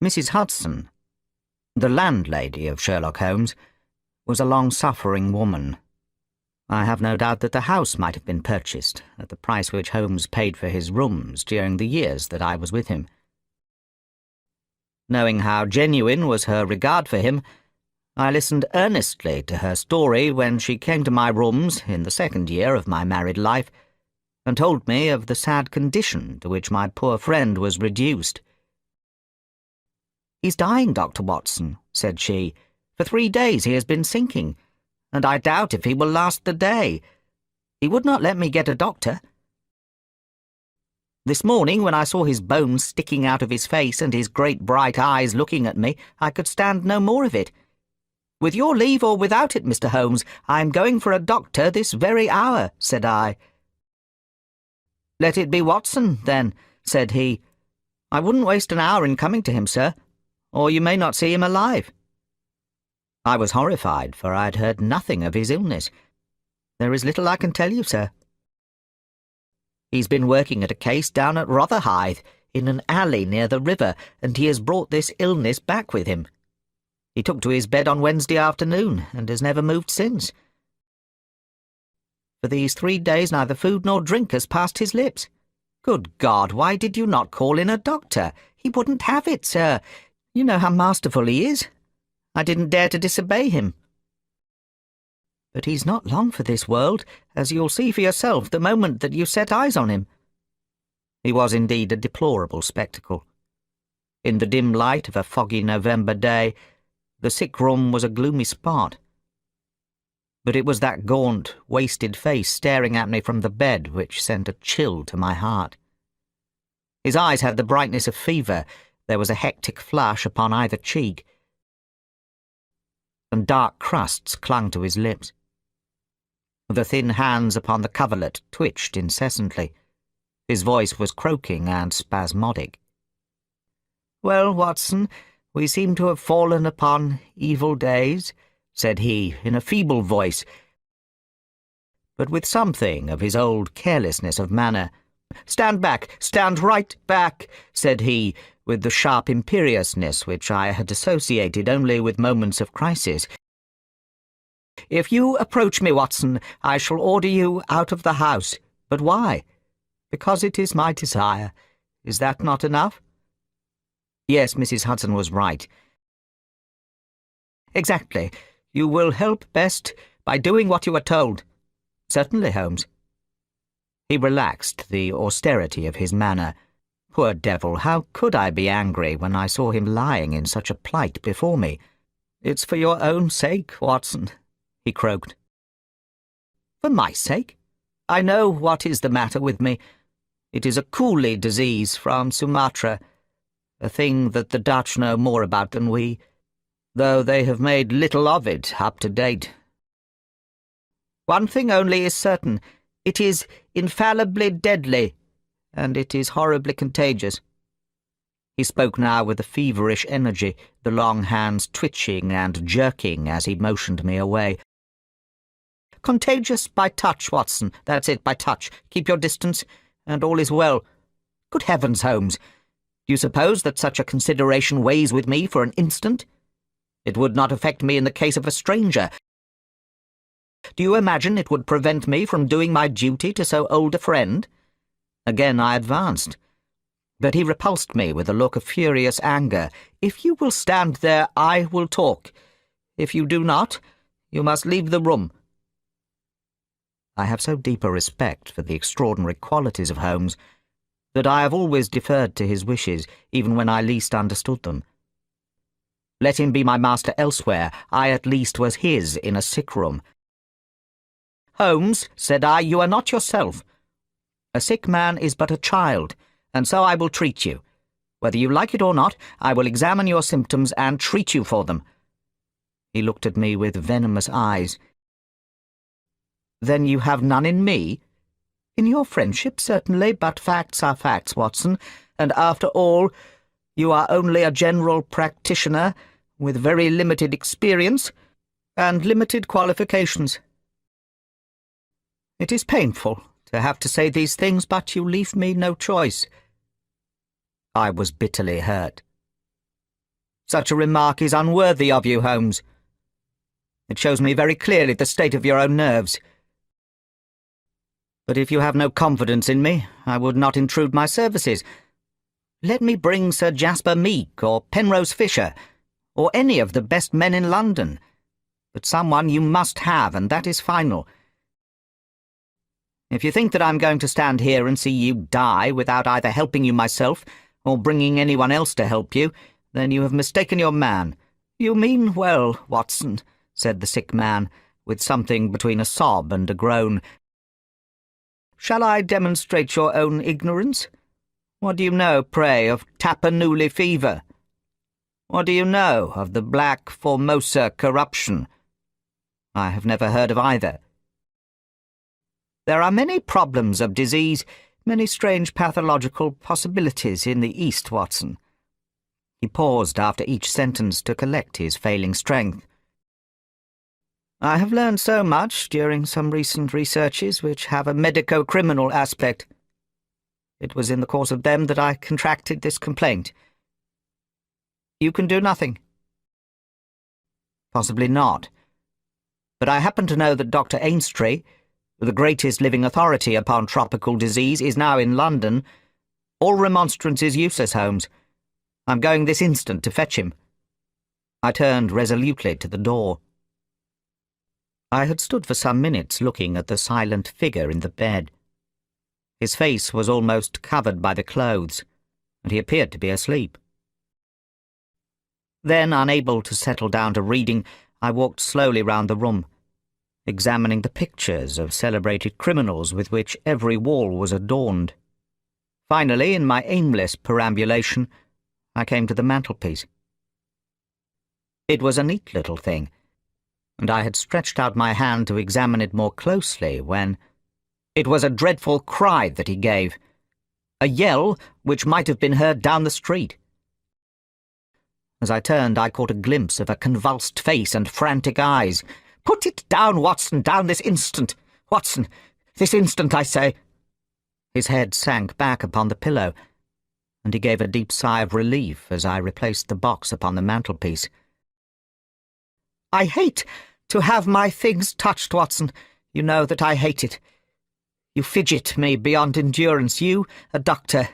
Mrs. Hudson, the landlady of Sherlock Holmes, was a long-suffering woman. I have no doubt that the house might have been purchased at the price which Holmes paid for his rooms during the years that I was with him. Knowing how genuine was her regard for him, I listened earnestly to her story when she came to my rooms in the second year of my married life and told me of the sad condition to which my poor friend was reduced. "He's dying, Dr. Watson," said she. "For 3 days he has been sinking, and I doubt if he will last the day. He would not let me get a doctor. This morning, when I saw his bones sticking out of his face and his great bright eyes looking at me, I could stand no more of it. With your leave or without it, Mr. Holmes, I am going for a doctor this very hour," said I. "Let it be Watson, then," said he. "I wouldn't waste an hour in coming to him, sir, or you may not see him alive." I was horrified, for I had heard nothing of his illness. "There is little I can tell you, sir. He's been working at a case down at Rotherhithe, in an alley near the river, and he has brought this illness back with him. He took to his bed on Wednesday afternoon, and has never moved since. For these 3 days neither food nor drink has passed his lips. Good God, why did you not call in a doctor? He wouldn't have it, sir. You know how masterful he is. I didn't dare to disobey him. But he's not long for this world, as you'll see for yourself the moment that you set eyes on him." He was indeed a deplorable spectacle. In the dim light of a foggy November day, the sick room was a gloomy spot. But it was that gaunt, wasted face staring at me from the bed which sent a chill to my heart. His eyes had the brightness of fever, there was a hectic flush upon either cheek, and dark crusts clung to his lips. The thin hands upon the coverlet twitched incessantly. His voice was croaking and spasmodic. "Well, Watson, we seem to have fallen upon evil days," said he, in a feeble voice, but with something of his old carelessness of manner. "Stand back, stand right back," said he, with the sharp imperiousness which I had associated only with moments of crisis. "If you approach me, Watson, I shall order you out of the house. But why? Because it is my desire. Is that not enough?" Yes, Mrs. Hudson was right. "Exactly. You will help best by doing what you are told." "Certainly, Holmes." He relaxed the austerity of his manner. Poor devil, how could I be angry when I saw him lying in such a plight before me? "It's for your own sake, Watson," he croaked. "For my sake? I know what is the matter with me. It is a coolie disease from Sumatra, a thing that the Dutch know more about than we, though they have made little of it up to date. One thing only is certain. It is infallibly deadly, and it is horribly contagious." He spoke now with a feverish energy, the long hands twitching and jerking as he motioned me away. "Contagious by touch, Watson. That's it, by touch. Keep your distance, and all is well. Good heavens, Holmes! Do you suppose that such a consideration weighs with me for an instant? It would not affect me in the case of a stranger. Do you imagine it would prevent me from doing my duty to so old a friend?" Again I advanced, but he repulsed me with a look of furious anger. "If you will stand there, I will talk. If you do not, you must leave the room." I have so deep a respect for the extraordinary qualities of Holmes that I have always deferred to his wishes, even when I least understood them. Let him be my master elsewhere, I at least was his in a sick-room. "Holmes," said I, "you are not yourself. A sick man is but a child, and so I will treat you. Whether you like it or not, I will examine your symptoms and treat you for them." He looked at me with venomous eyes. "Then you have none in me?" "In your friendship, certainly, but facts are facts, Watson, and after all, you are only a general practitioner with very limited experience and limited qualifications. It is painful to have to say these things, but you leave me no choice." I was bitterly hurt. Such a remark is unworthy of you, Holmes. It shows me very clearly the state of your own nerves. But if you have no confidence in me, I would not intrude my services. Let me bring Sir Jasper Meek or Penrose Fisher, or any of the best men in London. But someone you must have, and that is final. If you think that I'm going to stand here and see you die without either helping you myself or bringing anyone else to help you, then you have mistaken your man. You mean well, Watson, said the sick man, with something between a sob and a groan. Shall I demonstrate your own ignorance? What do you know, pray, of Tapanuli fever? What do you know of the Black Formosa corruption? I have never heard of either. There are many problems of disease, many strange pathological possibilities in the East, Watson. He paused after each sentence to collect his failing strength. I have learned so much during some recent researches which have a medico-criminal aspect. It was in the course of them that I contracted this complaint. You can do nothing. Possibly not. But I happen to know that Dr. Ainstree, the greatest living authority upon tropical disease, is now in London. All remonstrance is useless, Holmes. I'm going this instant to fetch him. I turned resolutely to the door. I had stood for some minutes looking at the silent figure in the bed. His face was almost covered by the clothes, and he appeared to be asleep. Then, unable to settle down to reading, I walked slowly round the room, examining the pictures of celebrated criminals with which every wall was adorned. Finally, in my aimless perambulation, I came to the mantelpiece. It was a neat little thing, and I had stretched out my hand to examine it more closely when it was a dreadful cry that he gave, a yell which might have been heard down the street. As I turned, I caught a glimpse of a convulsed face and frantic eyes. "Put it down, Watson, down this instant! Watson, this instant, I say!" His head sank back upon the pillow, and he gave a deep sigh of relief as I replaced the box upon the mantelpiece. "I hate to have my things touched, Watson. You know that I hate it. You fidget me beyond endurance. You, a doctor.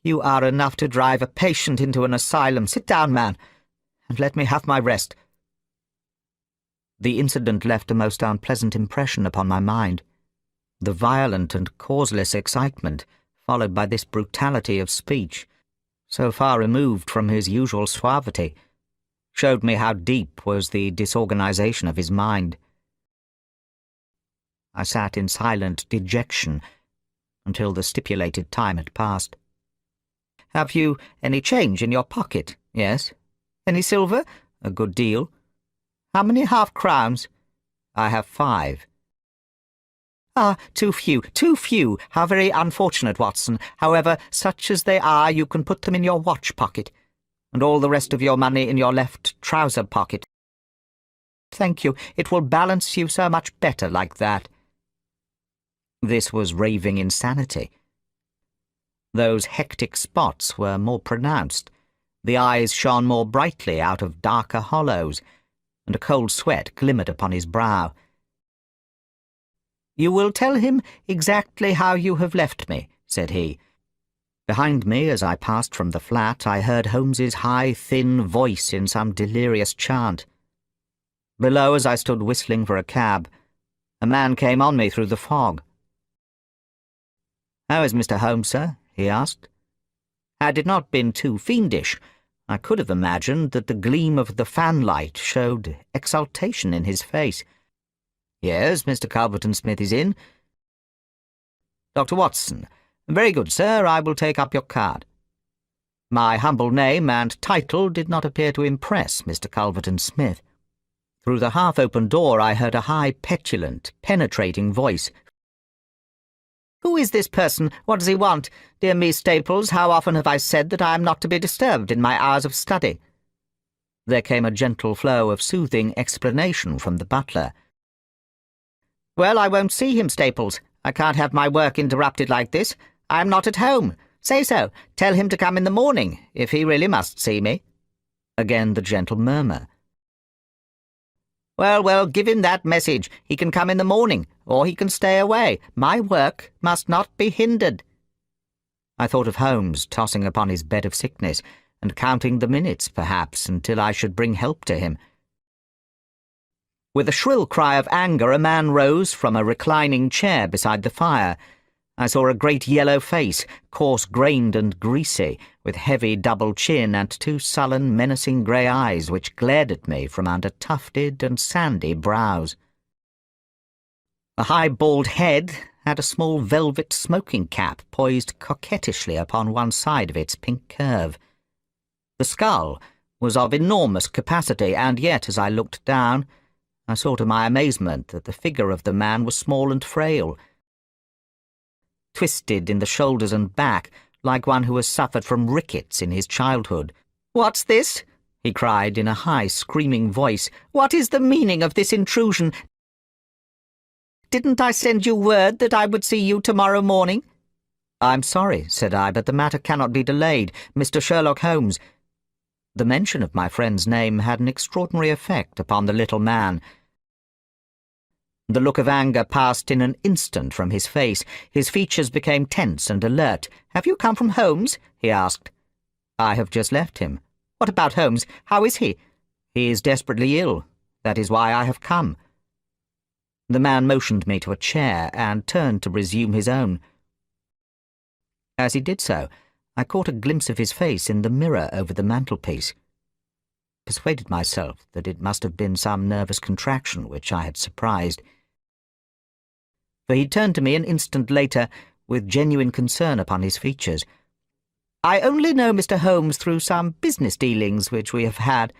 You are enough to drive a patient into an asylum. Sit down, man, and let me have my rest." The incident left a most unpleasant impression upon my mind. The violent and causeless excitement, followed by this brutality of speech, so far removed from his usual suavity, showed me how deep was the disorganization of his mind. I sat in silent dejection until the stipulated time had passed. "Have you any change in your pocket?" "Yes." "Any silver?" "A good deal." "How many half-crowns?" "I have 5. "Ah, too few, too few. How very unfortunate, Watson. However, such as they are, you can put them in your watch-pocket, and all the rest of your money in your left trouser-pocket. Thank you. It will balance you so much better like that." This was raving insanity. Those hectic spots were more pronounced. The eyes shone more brightly out of darker hollows, and a cold sweat glimmered upon his brow. "You will tell him exactly how you have left me," said he. Behind me, as I passed from the flat, I heard Holmes's high, thin voice in some delirious chant. Below, as I stood whistling for a cab, a man came on me through the fog. "How is Mr. Holmes, sir?" he asked. Had it not been too fiendish, I could have imagined that the gleam of the fanlight showed exultation in his face. "Yes, Mr. Culverton-Smith is in." "Dr. Watson. Very good, sir. I will take up your card." My humble name and title did not appear to impress Mr. Culverton-Smith. Through the half-open door I heard a high, petulant, penetrating voice. "Who is this person? What does he want? Dear me, Staples, how often have I said that I am not to be disturbed in my hours of study?" There came a gentle flow of soothing explanation from the butler. "Well, I won't see him, Staples. I can't have my work interrupted like this. I am not at home. Say so. Tell him to come in the morning, if he really must see me." Again the gentle murmur. "Well, well, give him that message. He can come in the morning, or he can stay away. My work must not be hindered." I thought of Holmes tossing upon his bed of sickness, and counting the minutes, perhaps, until I should bring help to him. With a shrill cry of anger, a man rose from a reclining chair beside the fire. I saw a great yellow face, coarse-grained and greasy, with heavy double chin and two sullen, menacing grey eyes which glared at me from under tufted and sandy brows. A high bald head had a small velvet smoking cap poised coquettishly upon one side of its pink curve. The skull was of enormous capacity, and yet, as I looked down, I saw to my amazement that the figure of the man was small and frail, twisted in the shoulders and back, like one who has suffered from rickets in his childhood. "What's this?" he cried in a high, screaming voice. "What is the meaning of this intrusion? Didn't I send you word that I would see you tomorrow morning?" "I'm sorry," said I, "but the matter cannot be delayed. Mr. Sherlock Holmes—" The mention of my friend's name had an extraordinary effect upon the little man. The look of anger passed in an instant from his face. His features became tense and alert. "Have you come from Holmes?" he asked. "I have just left him." "What about Holmes? How is he?" "He is desperately ill. That is why I have come." The man motioned me to a chair and turned to resume his own. As he did so, I caught a glimpse of his face in the mirror over the mantelpiece. Persuaded myself that it must have been some nervous contraction which I had surprised. For he turned to me an instant later with genuine concern upon his features. "I only know Mr. Holmes through some business dealings which we have had,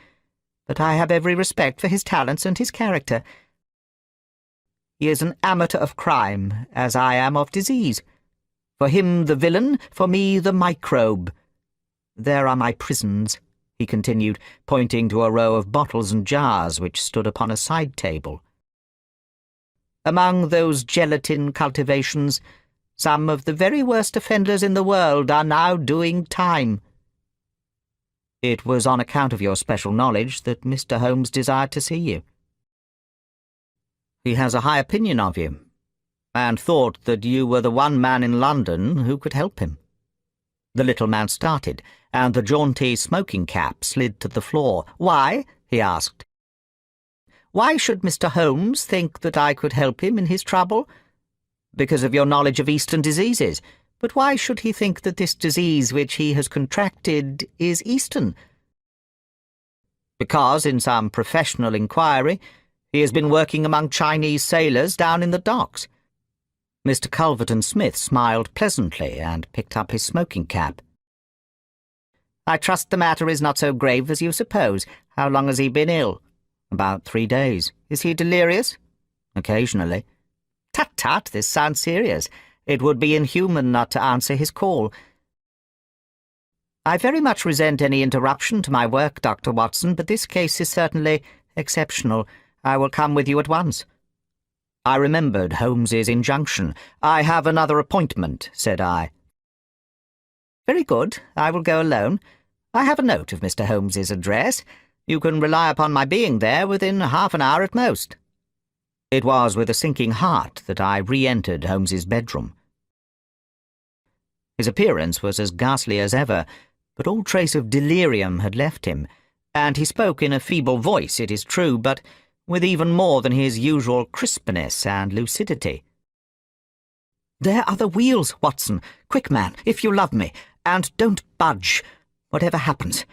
but I have every respect for his talents and his character. He is an amateur of crime, as I am of disease. For him the villain, for me the microbe. There are my prisons," he continued, pointing to a row of bottles and jars which stood upon a side table. "Among those gelatin cultivations, some of the very worst offenders in the world are now doing time." "It was on account of your special knowledge that Mr. Holmes desired to see you. He has a high opinion of you, and thought that you were the one man in London who could help him." The little man started, and the jaunty smoking cap slid to the floor. "Why?" he asked. "Why should Mr. Holmes think that I could help him in his trouble? Because of your knowledge of Eastern diseases. But why should he think that this disease which he has contracted is Eastern? Because, in some professional inquiry, he has been working among Chinese sailors down in the docks." Mr. Culverton-Smith smiled pleasantly and picked up his smoking cap. "I trust the matter is not so grave as you suppose. How long has he been ill?" "About 3 days. Is he delirious?" "Occasionally." "Tut, tut, this sounds serious. It would be inhuman not to answer his call." "I very much resent any interruption to my work, Dr. Watson, but this case is certainly exceptional. I will come with you at once." I remembered Holmes's injunction. "I have another appointment," said I. "Very good. I will go alone. I have a note of Mr. Holmes's address. You can rely upon my being there within half an hour at most." It was with a sinking heart that I re-entered Holmes's bedroom. His appearance was as ghastly as ever, but all trace of delirium had left him, and he spoke in a feeble voice, it is true, but with even more than his usual crispness and lucidity. "There are the wheels, Watson. Quick, man, if you love me, and don't budge. Whatever happens,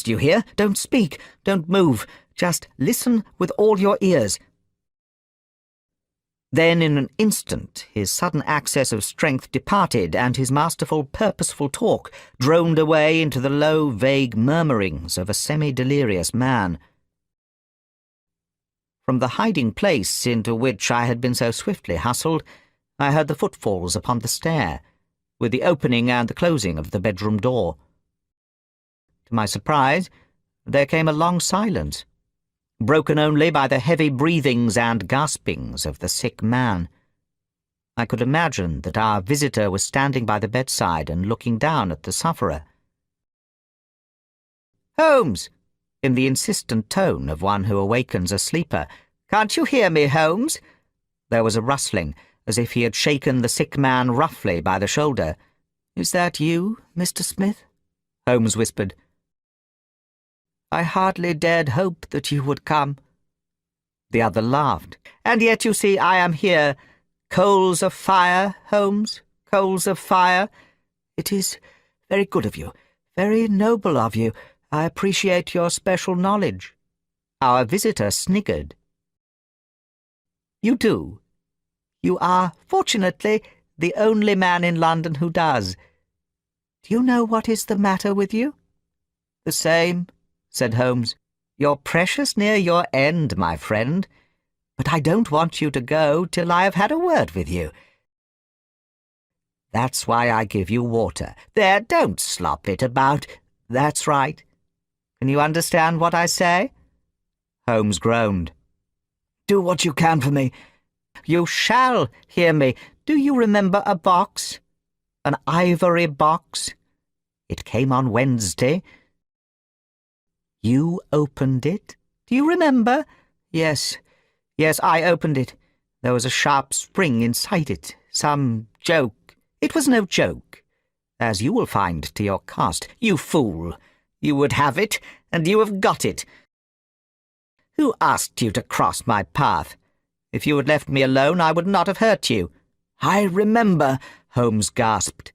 do you hear? Don't speak, don't move. Just listen with all your ears." Then in an instant his sudden access of strength departed, and his masterful, purposeful talk droned away into the low, vague murmurings of a semi-delirious man. From the hiding place into which I had been so swiftly hustled, I heard the footfalls upon the stair, with the opening and the closing of the bedroom door. To my surprise, there came a long silence, broken only by the heavy breathings and gaspings of the sick man. I could imagine that our visitor was standing by the bedside and looking down at the sufferer. Holmes!" in the insistent tone of one who awakens a sleeper. "Can't you hear me, Holmes?" There was a rustling, as if he had shaken the sick man roughly by the shoulder. "Is that you, Mr. Smith?" Holmes whispered. "I hardly dared hope that you would come." The other laughed. "And yet, you see, I am here. Coals of fire, Holmes, coals of fire. It is very good of you, very noble of you. I appreciate your special knowledge." Our visitor sniggered. "You do? You are, fortunately, the only man in London who does. Do you know what is the matter with you?" "The same," said Holmes. "You're precious near your end, my friend. But I don't want you to go till I have had a word with you. That's why I give you water. There, don't slop it about. That's right. Can you understand what I say?" Holmes groaned. "Do what you can for me." "You shall hear me. Do you remember a box? An ivory box? It came on Wednesday. You opened it. Do you remember?" "Yes, I opened it. There was a sharp spring inside it. Some joke." "It was no joke, as you will find to your cost. You fool! You would have it, and you have got it. Who asked you to cross my path? If you had left me alone, I would not have hurt you." "I remember," Holmes gasped.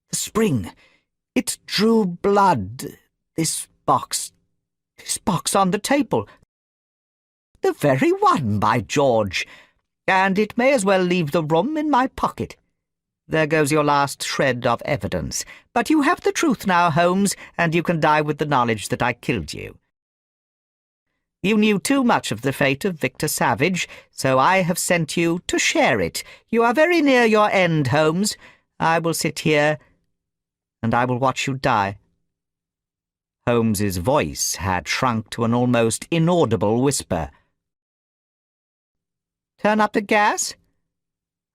"The spring. It drew blood. This box on the table. The very one, by George! And it may as well leave the room in my pocket. There goes your last shred of evidence. But you have the truth now, Holmes, and you can die with the knowledge that I killed you. You knew too much of the fate of Victor Savage, so I have sent you to share it. You are very near your end, Holmes. I will sit here, and I will watch you die." Holmes's voice had shrunk to an almost inaudible whisper. "Turn up the gas?"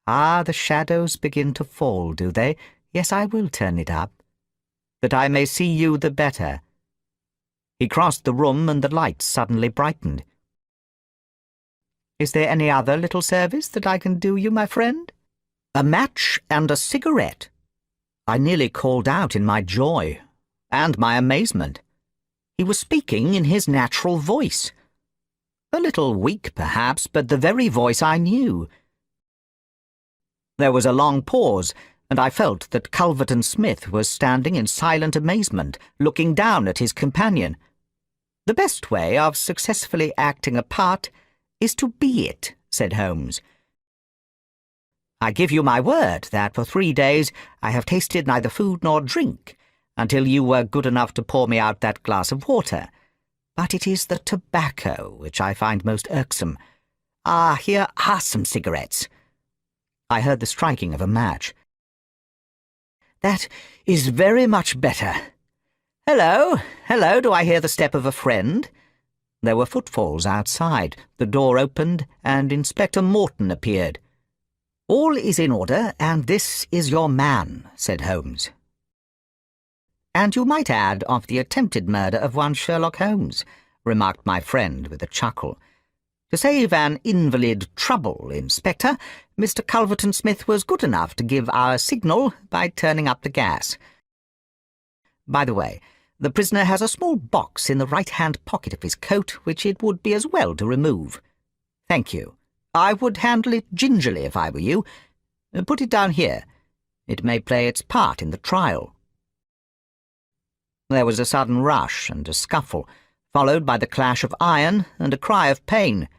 "Ah, the shadows begin to fall, do they? Yes, I will turn it up, that I may see you the better." He crossed the room, and the light suddenly brightened. "Is there any other little service that I can do you, my friend?" "A match and a cigarette." I nearly called out in my joy and my amazement. He was speaking in his natural voice. A little weak, perhaps, but the very voice I knew. There was a long pause, and I felt that Culverton Smith was standing in silent amazement, looking down at his companion. "The best way of successfully acting a part is to be it," said Holmes. "I give you my word that for 3 days I have tasted neither food nor drink, until you were good enough to pour me out that glass of water. But it is the tobacco which I find most irksome. Ah, here are some cigarettes." I heard the striking of a match. "That is very much better. Hello, do I hear the step of a friend?" There were footfalls outside. The door opened, and Inspector Morton appeared. "All is in order, and this is your man," said Holmes. "And you might add of the attempted murder of one Sherlock Holmes," remarked my friend with a chuckle. "To save an invalid trouble, Inspector, Mr. Culverton Smith was good enough to give our signal by turning up the gas. By the way, the prisoner has a small box in the right-hand pocket of his coat which it would be as well to remove. Thank you. I would handle it gingerly if I were you. Put it down here. It may play its part in the trial." There was a sudden rush and a scuffle, followed by the clash of iron and a cry of pain.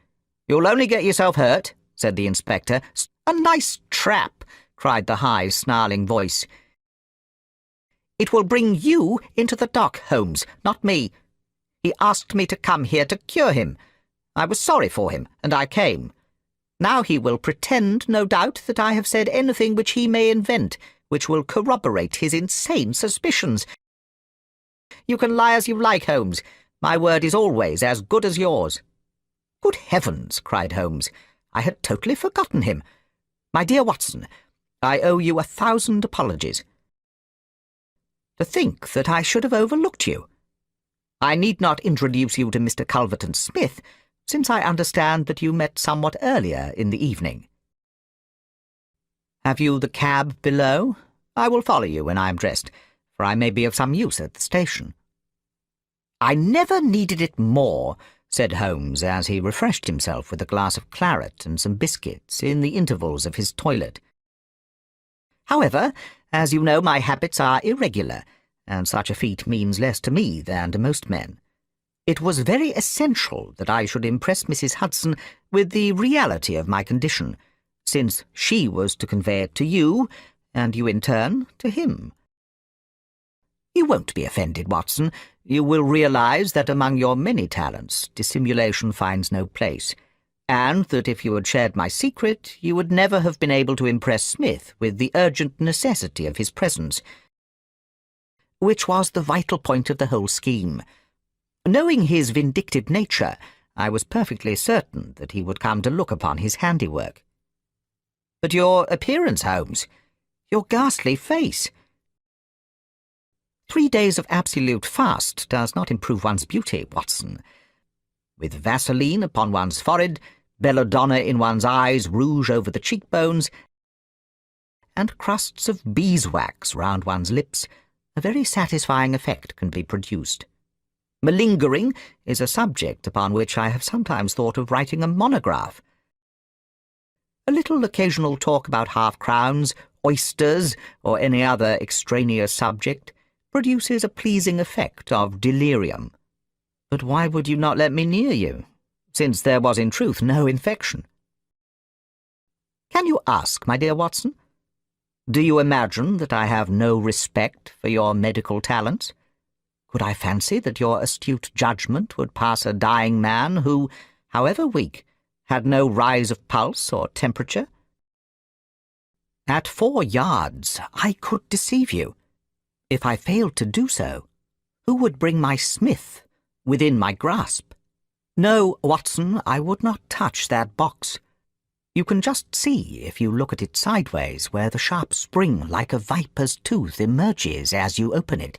"You'll only get yourself hurt," said the inspector. "A nice trap," cried the high, snarling voice. "It will bring you into the dock, Holmes, not me. He asked me to come here to cure him. I was sorry for him, and I came. Now he will pretend, no doubt, that I have said anything which he may invent, which will corroborate his insane suspicions. You can lie as you like, Holmes. My word is always as good as yours." "Good heavens!" cried Holmes. "I had totally forgotten him. My dear Watson, I owe you 1,000 apologies. To think that I should have overlooked you. I need not introduce you to Mr. Culverton Smith, since I understand that you met somewhat earlier in the evening. Have you the cab below? I will follow you when I am dressed, for I may be of some use at the station. I never needed it more, said Holmes, as he refreshed himself with a glass of claret and some biscuits in the intervals of his toilet. However, as you know, my habits are irregular, and such a feat means less to me than to most men. It was very essential that I should impress Mrs. Hudson with the reality of my condition, since she was to convey it to you, and you in turn to him. You won't be offended, Watson. You will realize that among your many talents, dissimulation finds no place, and that if you had shared my secret, you would never have been able to impress Smith with the urgent necessity of his presence, which was the vital point of the whole scheme. Knowing his vindictive nature, I was perfectly certain that he would come to look upon his handiwork. But your appearance, Holmes, your ghastly face. 3 days of absolute fast does not improve one's beauty, Watson. With Vaseline upon one's forehead, belladonna in one's eyes, rouge over the cheekbones, and crusts of beeswax round one's lips, a very satisfying effect can be produced. Malingering is a subject upon which I have sometimes thought of writing a monograph. A little occasional talk about half-crowns, oysters, or any other extraneous subject produces a pleasing effect of delirium. But why would you not let me near you, since there was in truth no infection? Can you ask, my dear Watson? Do you imagine that I have no respect for your medical talents? Could I fancy that your astute judgment would pass a dying man who, however weak, had no rise of pulse or temperature? At 4 yards I could deceive you. If I failed to do so, who would bring my Smith within my grasp? No, Watson, I would not touch that box. You can just see, if you look at it sideways, where the sharp spring like a viper's tooth emerges as you open it.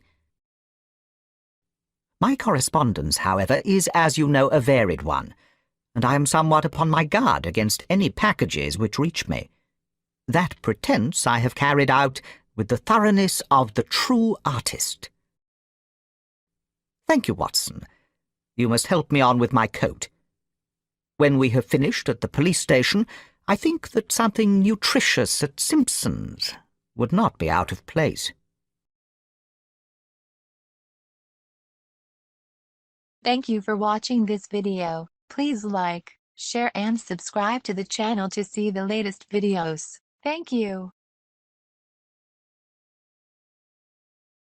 My correspondence, however, is, as you know, a varied one, and I am somewhat upon my guard against any packages which reach me. That pretence I have carried out with the thoroughness of the true artist. Thank you, Watson. You must help me on with my coat. When we have finished at the police station, I think that something nutritious at Simpson's would not be out of place. Thank you for watching this video. Please like, share and subscribe to the channel to see the latest videos. Thank you.